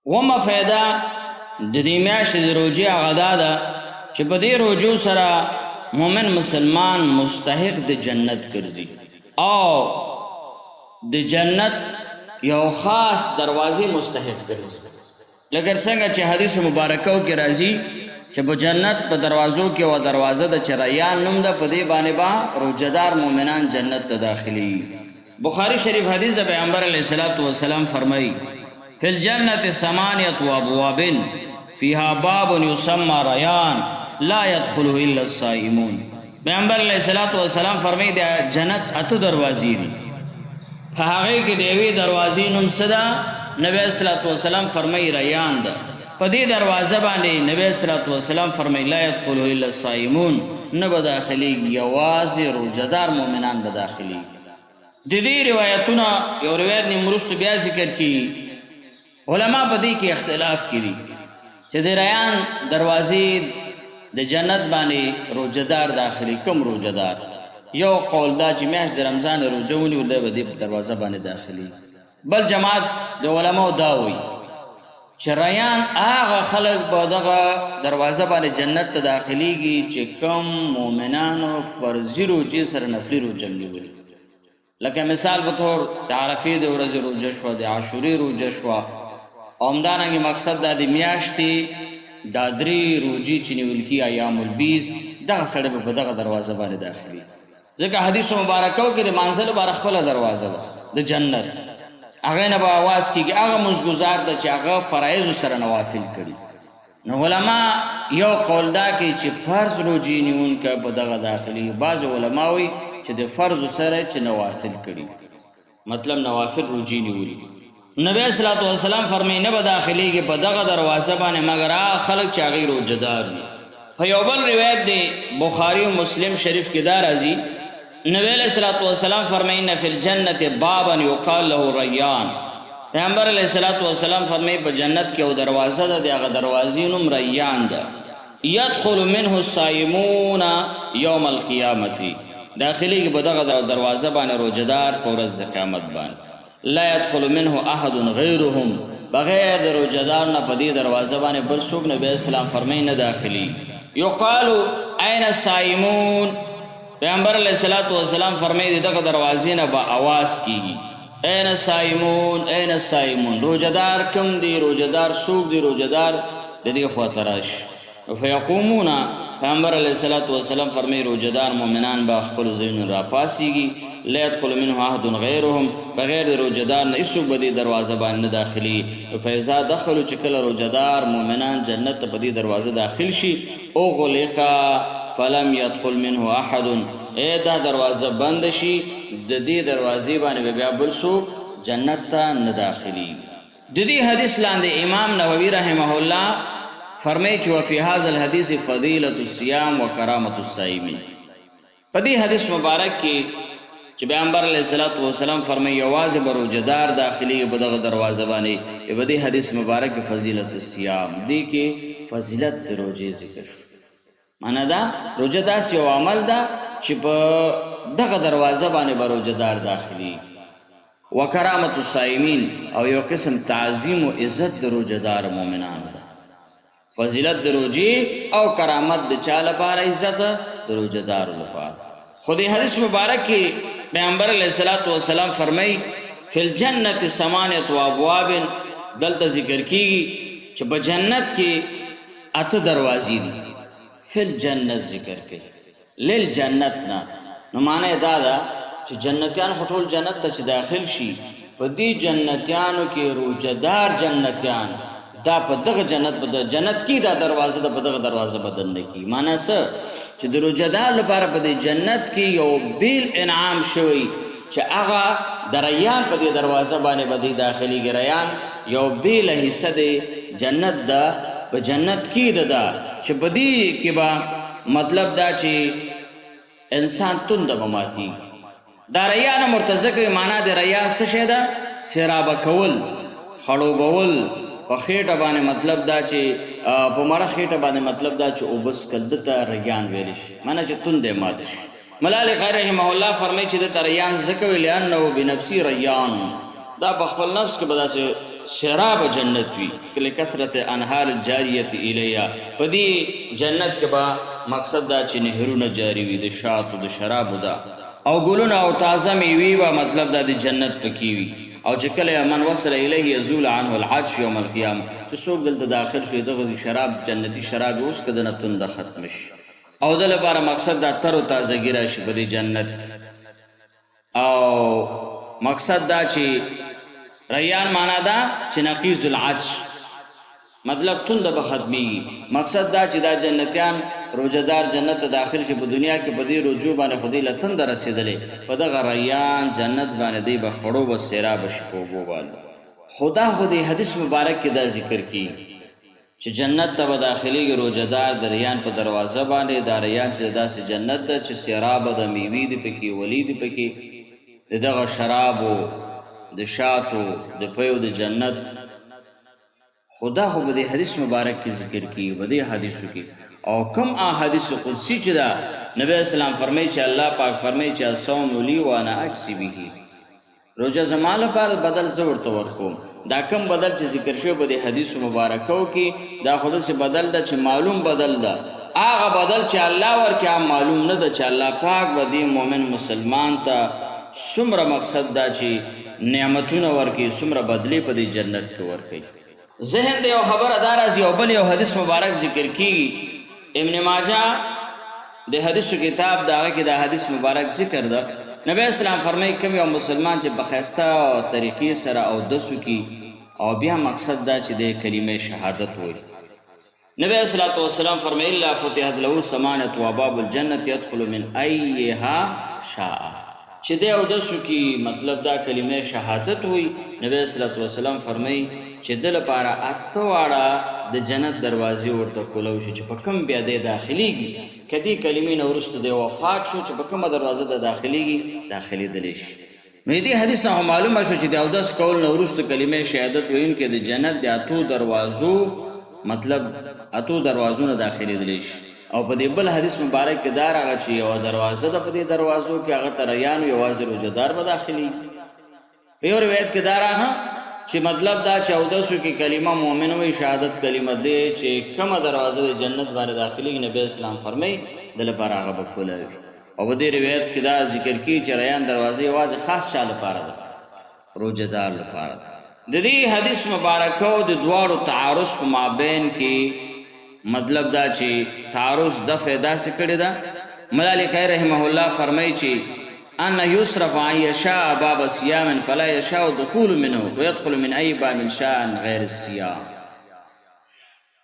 ومه فایده د دې میاشتې د روژې هغه دا ده چې په دې روژو سره مؤمن مسلمان مستحق د جنت ګرځي او د جنت یو خاص دروازې مستحق ګرځي. لکه څنګه چې حدیث مبارکو کې راځي چې په جنت په دروازو کې یوه دروازه ده چې ریان نوم ده، په دې باندې به روجهدار مؤمنان جنت ته داخلي. بخاری شریف حدیث د پیغمبر علیه الصلاة والسلام فرمایي فی الجنة 8 ابواب فیها باب یسمى ریان لا يدخله الا الصائمون. پیغمبر علیه الصلاة والسلام فرمایي د جنت 8 دروازې دي، په هغې کې د یوې دروازې نوم څه ده؟ نبی علیه الصلاة والسلام فرمایي ریان ده. په دې دروازه باندې نبی علیه الصلاة والسلام فرمایي لا يدخله الا الصائمون، نه به داخلېږي یوازې روژهدار مؤمنان به داخلېږي. د دې روایتونه یو روایت نیم وروسته بیا ذکر کړي. علما په دې کې اختلاف کړي چې د ریان دروازې د جنت باندې روژهدار داخلي کوم روژهدار. یو قول دا چې میاشت د رمضان روژه ونیول دی به دې په دروازه باندې داخلي. بل جماعت د علماو دا وایي چې ریان هغه خلک به دغه دروازه باندې جنت ته داخلیږي چې کوم مؤمنانو فرضي روژې سره نفلي روژه نیولي. لکه مثال په طور د عرفې د ورځې روژه شوه، د عاشورې روژه شوه، او همدارنګې مقصد دا د میاشتې دا 3 روژې چې نیول کي ایام البیض، دغه سړی به په دغه دروازه باندې داخلي. ځکه حدیثو مبارکو کې د مانځه لپاره خپله دروازه ده د جنت، هغې نه به اواز کېږي. هغه مزګزار ده چې هغه فرایضو سره نوافل کړي. نو علما یو قول دا کوي چې فرض روژې نیونکی په دغه داخلي. بعض علما وایي چې د فرضو سره چې نوافل کړي، مطلب نوافل روژې نیولي. نبی صلی الله علیه وسلم فرمایي نه به داخلېږي په دغه دروازه باندې مګر هغه خلک چې هغوی روژهدار وي. په یو بل روایت دی بخاري و مسلم شریف کې دا راځي، نبی علیہ الصلوۃ والسلام فرمایي ان فی الجنة بابا یقال له ریان. پیغمبر علیہ الصلوۃ والسلام فرمایي په جنت کې یو دروازه ده، د هغه دروازې نوم ریان ده. یدخل منه الصائمون یوم القیامة، داخلي کې په دغه دروازه باندې روژهدار په ورځ د قیامت باندې. لا يدخل منه احد غیرهم، بغیر د روژهدار نه په دې دروازه باندې بل څوک نبی اسلام فرمایي نه داخلي. یقال این الصائمون، پیغمبر علیہ الصلوۃ والسلام فرمایي دغه دروازې نه به آواز کیږي این الصائمون این الصائمون، روژهدار کوم دی؟ روژهدار څوک دی؟ روژهدار د دې خواته راشي. فیقومون، پیغمبر علیہ الصلوۃ والسلام فرمایي روژهدار مؤمنان به خپلو ځایونو راپاڅېږي. لا يدخل منه احد غیرهم، بغیر د روژهدار نه هېڅوک به دې دروازه باندې نه داخلي. فاذا دخلوا، چې کله روژهدار مؤمنان جنت ته په دې دروازه داخل شي، اغلقا فلم يدخل منه احد، دا دروازه بند شي، د دې دروازې باندې به بیا بل څوک جنت ته نه داخلي. د دې حدیث لاندې امام نووي رحمه الله فرمایي چې وفي هذا الحدیث فضیلة الصیام و کرامة الصائمین. په دې حدیث مبارک کې چې پیغمبر علیه الصلوۃ والسلام فرمایي یوازې به روژهدار داخلي په دغه دروازه باندې، په دې حدیث مبارک کې فضیلة الصیام، دې کې فضیلت د روژې ذکر شو. معنا دا روژه داسې یو عمل ده چې په دغه دروازه باندې به روژهدار داخلي. و کرامة الصائمین، او یو قسم تعظیم و عزت د روژهدار مؤمنانو ده. فضیلت د روژې او کرامت د چا لپاره؟ عزت د روژهدارو لپاره. خو دې حدیث مبارک کې پیغمبر علیہ الصلوۃ والسلام فرمایي فی الجنة 8 ابواب، دلته ذکر کیږي چې په جنت کې 8 دروازې دي. فی الجنت ذکر کوي للجنت نه، نو معنی دا ده چې جنتیان خو ټول جنت ته چې داخل شي، په دې جنتیانو کې روژهدار جنتیان دا په دغه جنت کې دا دروازه ده، په دغه دروازه بدل نه کیږي. معنی څه چې د روژهدار لپاره په دې جنت کې یو بیل انعام شوی چې هغه د ریان په دې دروازه باندې به دې داخلېږي. ریان یو بیله حصه د جنت ده، په جنت کې ده چې په دې کې به مطلب دا چې انسان تنده به ماتېږي. دا ریان مرتضی کوي، معنا د ریان څه شی ده؟ سرابه کول، خړوبول په خېټه باندې، مطلب دا چې په مړه خېټه باندې، مطلب دا چې اوبس کل ته ریان ویلی شي، معنا چې تنده ماته شي. ملال غیر رحمه الله فرمایي چې د ریان ځکه ویل لأنه بنفسي ریان، دا په خپل نفس کې به داسې سراب جنت وی لکثرت انهار الجاریت الیا په دې جنت کې به مقصد دا چې نهرونه جاری وي د شاتو د شرابو دا او ګلونه او تازه میوې به مطلب دا د جنت پکې وي او چې کله من وصل الیه یزول عنه العطش یوم القیامه چې څوک دلته داخل شي دغه شراب جنتی شراب اوس که دنه تنده ختم شي او د لپاره مقصد دا تر و تازګي راشي په دې جنت او مقصد دا چې ریان معنا دا چې نقیز العطش مطلب تنده به ختمیږي مقصد دا چې دا جنتیان روزدار جنت ته داخل شي په دنیا کې په دې رجوع باندې خو دې له تنده رسېدلې په دغه ریان جنت باندې دی به خړو به سیراب شي په اوبو باندې خدا خو دې حدیث مبارک کې دا ذکر کړي چې جنت ته به داخلېږي روزدار د ریان په دروازه باندې دا ریان چې داسې جنت ده چې سیراب د میوې دي پکې ولی دي پکې د دغه شرابو د شاتو د پیو د جنت خدا خو به دې حدیث مبارک کې ذکر کړي به دې حدیثو کې او کم احادیث قدسی چې دا نبی اسلام فرمایي چې الله پاک فرمایي چې الصوم لی وانا اجزی به روزه زما لپاره بدل زه ورته ورکوم دا کم بدل چې ذکر شوی په دې حدیث مبارکو کې دا خود سے بدل ده چې معلوم بدل ده هغه بدل چې الله ورکړي معلوم نه ده چې الله پاک به دې مؤمن مسلمان ته څومره مقصد دا چې نعمتونه ورکړي څومره بدلی په دې جنت کې ورکړي ذهن دی یو خبره دا راځي او بل یو حدیث مبارک ذکر کیږي ابن ماجه د حدیثو کتاب دا کې دا حدیث مبارک ذکر ده نبی اسلام فرمایي کوم یو مسلمان چې بخښته او طریقې سره او دسو کی او بیا مقصد دا چې د کلمه شهادت وایي نبی صلی والسلام فرمایي الا فتحت له ثمانیه ابواب الجنه يدخل من ايها شاء چې د او دسو کی مطلب دا کلمه شهادت وایي نبی صلی الله علیه وسلم فرمایي چې د لپاره اته واړه د جنت دروازې ورته کولو شي چې په کوم بیا د داخليږي کدي کلمې نه ورسته د وفات شو چې په کومه دروازه د داخليږي داخلي شي نو دې حدیث نه معلومه شو چې د اودس کول نه ورسته کلمې شهادت وین کې د جنت د اتو دروازو مطلب اتو دروازو نه داخلي شي او په دې بل حدیث مبارک کې دا راغی چې یو دروازه د په دې دروازو کې هغه تریان یوازې روزدار به داخلي په یو روایت کې دا راغی چې مطلب دا چې اودسو کې کلمه مؤمن وي شهادت کلمه دی چې کومه دروازه د جنت باندې داخلي نبی اسلام فرمایي د لپاره هغه به کوله وي او په دې روایت کې دا ذکر کی چې ریان دروازه یوازې خاص چا لپاره ده روزدار لپاره د دې حدیث مبارکو د دواړو تعارض په مابین کې مطلب دا چې تعارض د فایده څخه کړی دا ملالکه رحمه الله فرمایي چې ان يصرف عن يشاء باب صيام فلا يشاء دخول منه ويدخل من اي باب شاء غير الصيام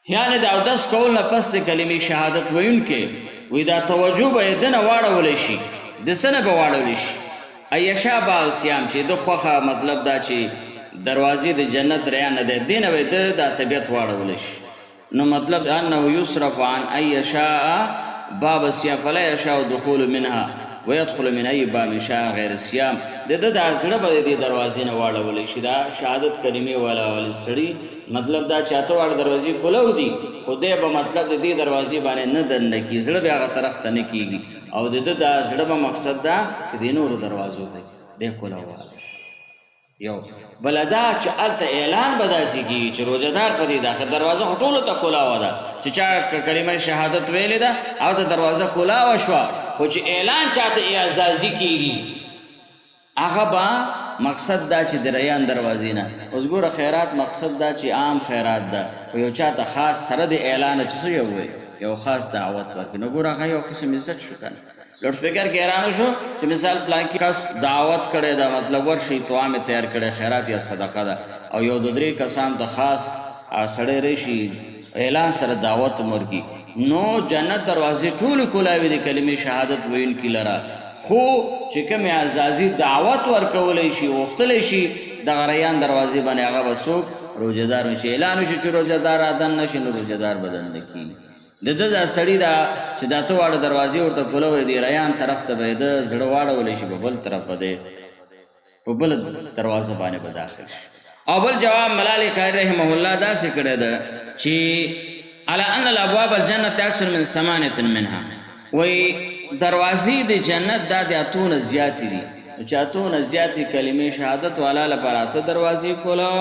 یعنی دا اودس کول نفس د کلمې شهادت وینکې وې دا توجه به دنه واړول شي د سنه به واړول شي ايشاء باب صيام چې د خوخه مطلب دا چې دروازې د جنت ریا نه ده دینه وې د طبيعت واړول شي نو مطلب انه يصرف عن ايشاء باب صيام فلا يشاء دخول منها ويدخل من اي باب شاء غیر الصيام د د ازړه به د دروازې نه واړول شي دا شهادت کلمې والا ول سړي مطلب دا چاته واړ دروازې کولو دي خدای به مطلب د دې دروازې باندې نه دنه کی زړه به هغه طرف ته نه کیږي او د د ازړه به مقصد دا چې د نور دروازو ته د کولو یو بلدا چې الته اعلان بداسي کی چې روزدار په دې داخل دروازه ټولو ته کولا ودا چې چا کلمه شهادت ویلې ده او د دروازه کولا وشو خو چې اعلان چاته اعزازي کیږي هغه با مقصد دا چې د ریان دروازې نه اوس ګوره خیرات مقصد دا چې عام خیرات ده خو یو چاته خاص سره د اعلان چې څه یو خاص دعوت ورکړي نو ګوره هغه یو قسم عزت شو کنه لوډ سپیکر کې اعلان شو چې مثال فلان کې کس دعوت کړي دا مطلب ورشي توام تیار کړي خیرات یا صدقه ده او یو درې کسان ته خاص سړی رشي اعلان سره دعوت ورکړي نو جنت دروازې ټول کولاوي د کلمې شهادت وین کی لرا خو چې کوم اعزازي دعوت ورکولای شي وختلای شي د غریان دروازې باندې هغه وسوک روزدار شي اعلان شي چې روزدار اذن نشي نو روزدار بدل نکي د د سړی دا چې دا ته واړه دروازې ورته کولوي دی ریان طرف ته به د زړه واړولې شي په بل طرف دی په بل دروازه باندې به داخل شي او بل جواب ملالک رحمه الله دا څه کړی ده چې على ان الابواب الجنه اكثر من 8 منها وی دروازې د جنت د اتونه زیات دي چې اتونه زیات کلمې شهادت والا لپاره ته دروازې کولو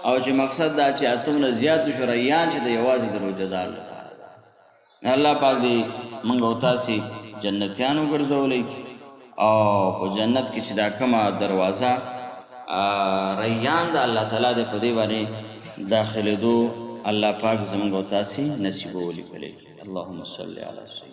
او چې مقصد دا چې اتمونه زیات شو ریان چې د یوازې د روزدار لپاره ده. الله پاک دې موږ او تاسې جنتیان وګرځولی او په جنت کې چې دا کومه دروازه ریان د الله تعالی د په دې باندې داخلېدو الله پاک زموږ او تاسې نصیبولی کړي. اللهم صل علی سیدنا